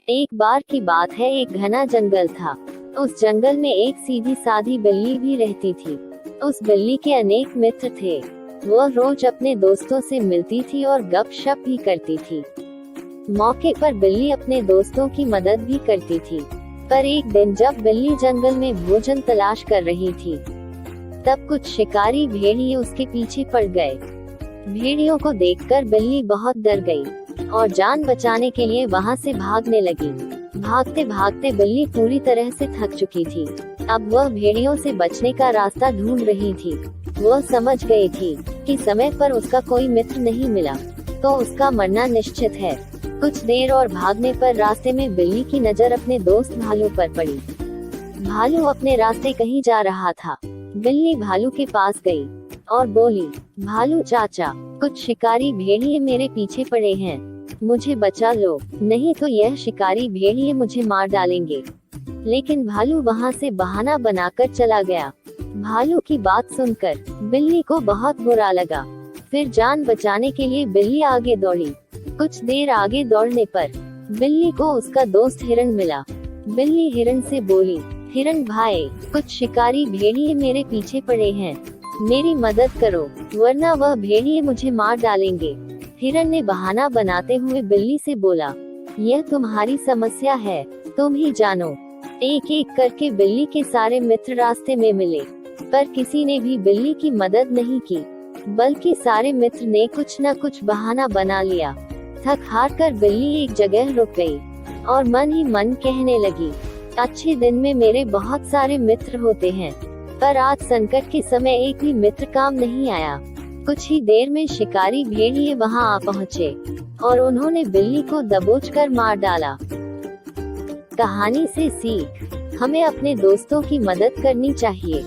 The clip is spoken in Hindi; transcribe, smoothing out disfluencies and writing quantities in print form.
एक बार की बात है, एक घना जंगल था। उस जंगल में एक सीधी सादी बिल्ली भी रहती थी। उस बिल्ली के अनेक मित्र थे। वह रोज अपने दोस्तों से मिलती थी और गपशप भी करती थी। मौके पर बिल्ली अपने दोस्तों की मदद भी करती थी। पर एक दिन जब बिल्ली जंगल में भोजन तलाश कर रही थी, तब कुछ शिकारी भेड़िए उसके पीछे पड़ गए। भेड़ियों को देखकर बिल्ली बहुत डर गई और जान बचाने के लिए वहां से भागने लगी। भागते भागते बिल्ली पूरी तरह से थक चुकी थी। अब वह भेड़ियों से बचने का रास्ता ढूंढ रही थी। वह समझ गई थी कि समय पर उसका कोई मित्र नहीं मिला तो उसका मरना निश्चित है। कुछ देर और भागने पर रास्ते में बिल्ली की नजर अपने दोस्त भालू पर पड़ी। भालू अपने रास्ते कहीं जा रहा था। बिल्ली भालू के पास गई और बोली, भालू चाचा, कुछ शिकारी भेड़िए मेरे पीछे पड़े हैं, मुझे बचा लो, नहीं तो यह शिकारी भेड़िए मुझे मार डालेंगे। लेकिन भालू वहां से बहाना बनाकर चला गया। भालू की बात सुनकर बिल्ली को बहुत बुरा लगा। फिर जान बचाने के लिए बिल्ली आगे दौड़ी। कुछ देर आगे दौड़ने पर बिल्ली को उसका दोस्त हिरण मिला। बिल्ली हिरण से बोली, हिरण भाई, कुछ शिकारी भेड़िए मेरे पीछे पड़े हैं, मेरी मदद करो, वरना वह भेड़िए मुझे मार डालेंगे। हिरण ने बहाना बनाते हुए बिल्ली से बोला, यह तुम्हारी समस्या है, तुम ही जानो। एक एक करके बिल्ली के सारे मित्र रास्ते में मिले, पर किसी ने भी बिल्ली की मदद नहीं की, बल्कि सारे मित्र ने कुछ न कुछ बहाना बना लिया। थक हार कर बिल्ली एक जगह रुक गई और मन ही मन कहने लगी, अच्छे दिन में मेरे बहुत सारे मित्र होते हैं, पर आज संकट के समय एक भी मित्र काम नहीं आया। कुछ ही देर में शिकारी भेड़िए वहां आ पहुँचे और उन्होंने बिल्ली को दबोचकर मार डाला। कहानी से सीख, हमें अपने दोस्तों की मदद करनी चाहिए।